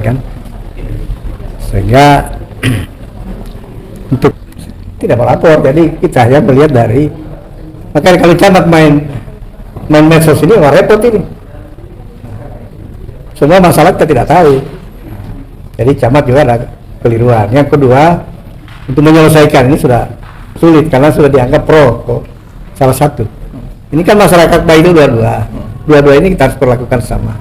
kan, sehingga untuk tidak melapor. Jadi kita hanya melihat dari, makanya kalau camat main medsos ini wah repot ini, semua masalah kita tidak tahu. Jadi camat juga ada keliruan. Yang kedua, untuk menyelesaikan ini sudah sulit karena sudah dianggap pro salah satu. Ini kan masyarakat baik itu dua-dua ini kita harus perlakukan sama.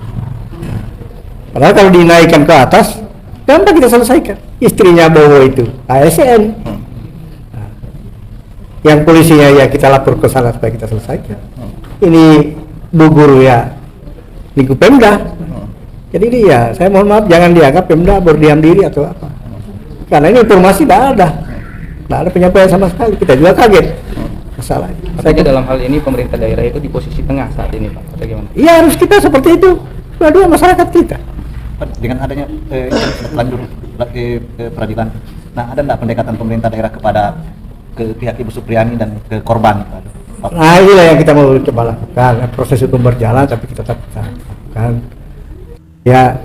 Padahal kalau dinaikkan ke atas, gampang kita selesaikan. Istrinya Bowo itu ASN, yang polisinya ya kita lapor ke sana supaya kita selesaikan. Ini Bu Guru ya Lingkup Pemda. Jadi dia, saya mohon maaf jangan dianggap Pemda berdiam diri atau apa. Karena ini informasi tidak ada penyampaian sama sekali. Kita juga kaget. Masalah. Saya dalam hal ini pemerintah daerah itu di posisi tengah saat ini, Pak. Bagaimana? Iya, harus kita seperti itu. Dua masyarakat kita. Dengan adanya lanjut peradilan, nah ada nggak pendekatan pemerintah daerah kepada ke pihak Ibu Supriyani dan ke korban? Nah inilah yang kita mau coba lakukan. Proses hukum berjalan, tapi kita tetap lakukan. Ya.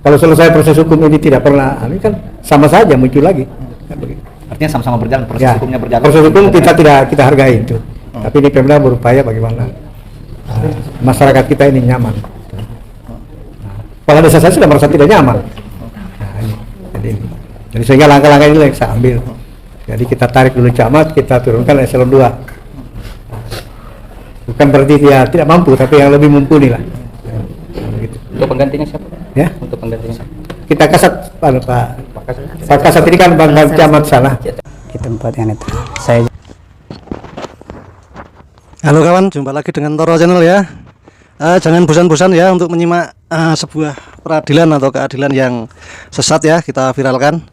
Kalau selesai proses hukum ini tidak pernah, ini kan sama saja muncul lagi. Kan begitu. Artinya sama-sama berjalan, proses hukumnya berjalan. Proses hukum kita tidak kita hargai itu. Tapi ini Pemda berupaya bagaimana masyarakat kita ini nyaman. Kepala desa saya sudah merasa tidak nyaman. Jadi sehingga langkah-langkah ini yang saya ambil. Jadi kita tarik dulu camat, kita turunkan eselon 2. Bukan berarti dia tidak mampu, tapi yang lebih mumpuni lah. Untuk penggantinya siapa? Ya? Untuk penggantinya siapa? Kita kasat Pak Kasat ini kan bangga camat sana. Di tempat yang itu. Saya. Halo kawan, jumpa lagi dengan Toro Channel ya. Jangan bosan-bosan ya untuk menyimak sebuah peradilan atau keadilan yang sesat ya, kita viralkan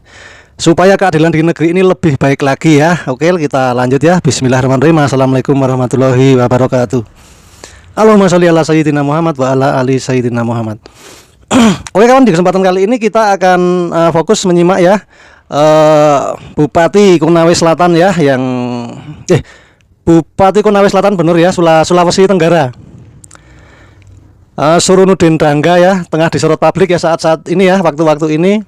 supaya keadilan di negeri ini lebih baik lagi ya. Oke, kita lanjut ya. Bismillahirrahmanirrahim. Assalamualaikum warahmatullahi wabarakatuh. Allahumma sholli ala sayyidina Muhammad wa ala ali sayyidina Muhammad. Oke kawan, di kesempatan kali ini kita akan fokus menyimak ya Bupati Konawe Selatan ya, yang Bupati Konawe Selatan bener ya, Sulawesi Tenggara, Surunudin Dangga ya, tengah disorot publik ya saat-saat ini ya, waktu-waktu ini,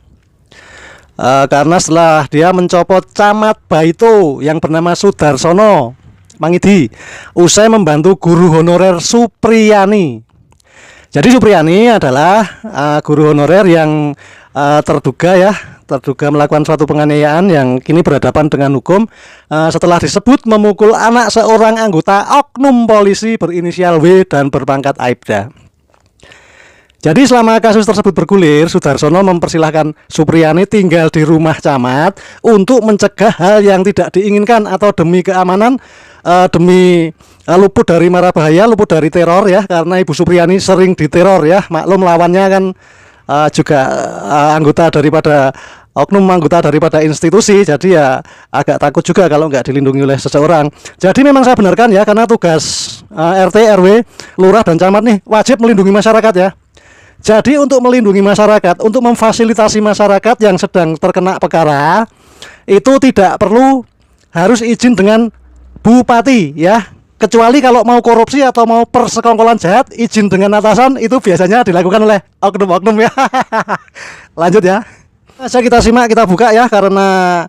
karena setelah dia mencopot Camat Baito yang bernama Sudarsono Mangidi usai membantu guru honorer Supriyani. Jadi Supriyani adalah guru honorer yang terduga melakukan suatu penganiayaan yang kini berhadapan dengan hukum setelah disebut memukul anak seorang anggota oknum polisi berinisial W dan berpangkat Aibda. Jadi selama kasus tersebut bergulir, Sudarsono mempersilahkan Supriyani tinggal di rumah camat untuk mencegah hal yang tidak diinginkan atau demi keamanan, demi luput dari mara bahaya, luput dari teror ya, karena Ibu Supriyani sering diteror ya. Maklum lawannya kan juga oknum anggota daripada institusi, jadi ya agak takut juga kalau nggak dilindungi oleh seseorang. Jadi memang saya benarkan ya, karena tugas RT, RW, lurah dan camat nih wajib melindungi masyarakat ya. Jadi untuk melindungi masyarakat, untuk memfasilitasi masyarakat yang sedang terkena perkara, itu tidak perlu harus izin dengan bupati ya. Kecuali kalau mau korupsi atau mau persekongkolan jahat, izin dengan atasan itu biasanya dilakukan oleh oknum-oknum ya. Lanjut ya. Kita simak, kita buka ya, karena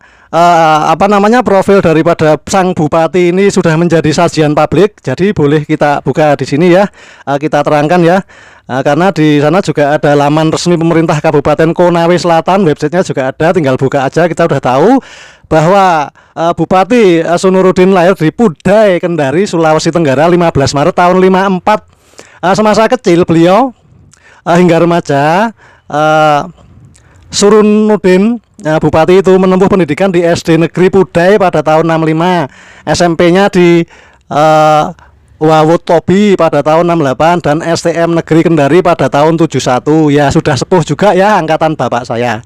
profil daripada sang bupati ini sudah menjadi sajian publik, jadi boleh kita buka di sini ya, kita terangkan ya, karena di sana juga ada laman resmi pemerintah Kabupaten Konawe Selatan, websitenya juga ada, tinggal buka aja. Kita udah tahu bahwa Bupati Sunurudin lahir di Pudai, Kendari, Sulawesi Tenggara 15 Maret tahun 54. Semasa kecil beliau hingga remaja, Surunudin Bupati itu menempuh pendidikan di SD Negeri Pudai pada tahun 65, SMP-nya di Wawotobi pada tahun 68, dan STM Negeri Kendari pada tahun 71. Ya sudah sepuh juga ya, angkatan bapak saya.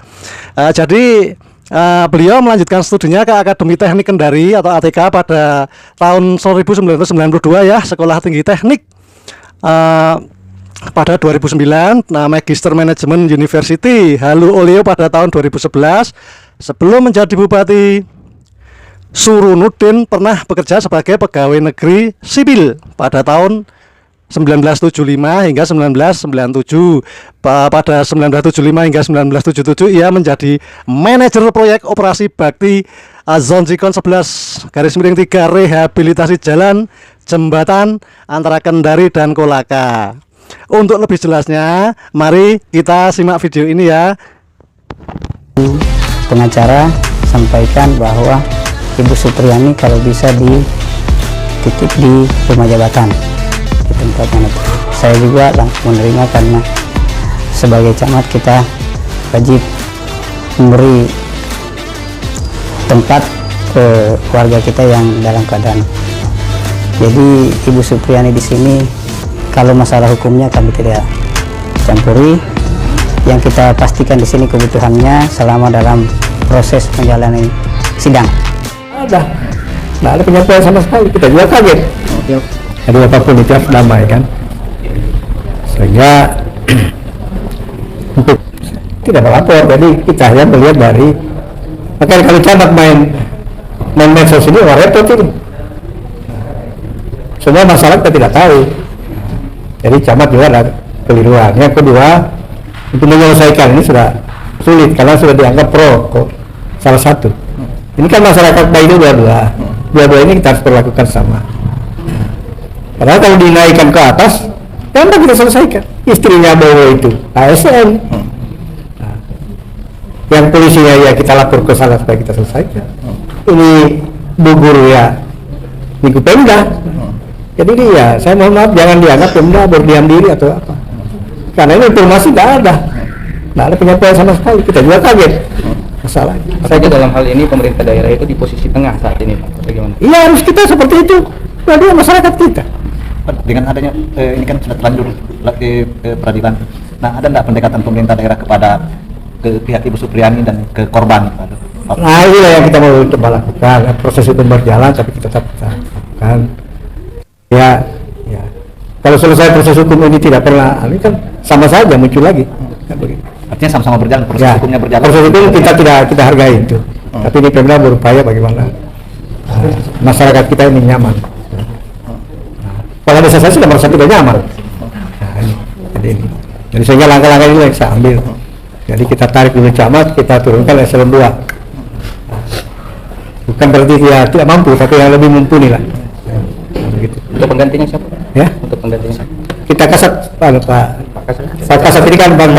Jadi beliau melanjutkan studinya ke Akademi Teknik Kendari atau ATK pada tahun 1992 ya, Sekolah Tinggi Teknik. Pada 2009, Magister Manajemen University Halu Oleo pada tahun 2011. Sebelum menjadi bupati, Surunudin pernah bekerja sebagai pegawai negeri sipil pada tahun 1975 hingga 1997. Pada 1975 hingga 1977 ia menjadi manajer proyek operasi bakti Zon Cikon 11/3 rehabilitasi jalan jembatan antara Kendari dan Kolaka. Untuk lebih jelasnya, mari kita simak video ini ya. Pengacara sampaikan bahwa Ibu Supriani kalau bisa dititip di rumah jabatan di tempat yang itu. Saya juga langsung menerima karena sebagai camat kita wajib memberi tempat ke keluarga kita yang dalam keadaan. Jadi Ibu Supriani di sini kalau masalah hukumnya kami tidak campuri. Yang kita pastikan di sini kebutuhannya selama dalam proses menjalani sidang. Ada, nggak ada penyampaian sama sekali. Kita juga kaget. Jadi apapun itu harus damai kan. Sehingga untuk tidak melapor. Jadi kita hanya melihat dari makanya kalau camat main medsos ini wah repot ini. Semua masalah kita tidak tahu. Jadi camat juga ada keliruan. Yang kedua, untuk menyelesaikan ini sudah sulit karena sudah dianggap pro kok salah satu. Ini kan masyarakat baik itu dua-dua ini kita harus perlakukan sama. Padahal kalau dinaikkan ke atas, kan kita selesaikan. Istrinya bawa itu ASN. Nah, yang polisinya ya kita lapor ke sana supaya kita selesaikan. Ini Bu Guru ya, Minggu Pemda. Jadi dia, saya mohon maaf jangan dianggap Pemda berdiam diri atau apa. Karena ini informasi nggak ada penyampaian sama sekali. Kita juga kaget masalahnya. Apakah dalam hal ini pemerintah daerah itu di posisi tengah saat ini, Pak? Bagaimana? Iya harus kita seperti itu. Kedua masyarakat kita. Dengan adanya ini kan sudah terlanjur ke peradilan. Nah, ada nggak pendekatan pemerintah daerah kepada ke pihak Ibu Supriani dan ke korban? Nah inilah yang kita mau coba lakukan. Proses itu berjalan tapi kita tetap lakukan. Ya. Kalau selesai proses hukum ini tidak pernah, ini kan sama saja muncul lagi. Artinya sama-sama berjalan, proses hukumnya berjalan. Proses hukum kita hargai itu. Tapi ini Pemda berupaya bagaimana masyarakat kita ini nyaman. Kalau desa saya sudah merasa tidak nyaman. Jadi sehingga langkah-langkah ini yang saya ambil. Jadi kita tarik dulu camat, kita turunkan eselon 2. Bukan berarti dia tidak mampu, tapi yang lebih mumpuni lah. Begitu. Untuk penggantinya siapa? Ya? Untuk penggantinya siapa? Kita kasat Pak Kasat ini kan Bang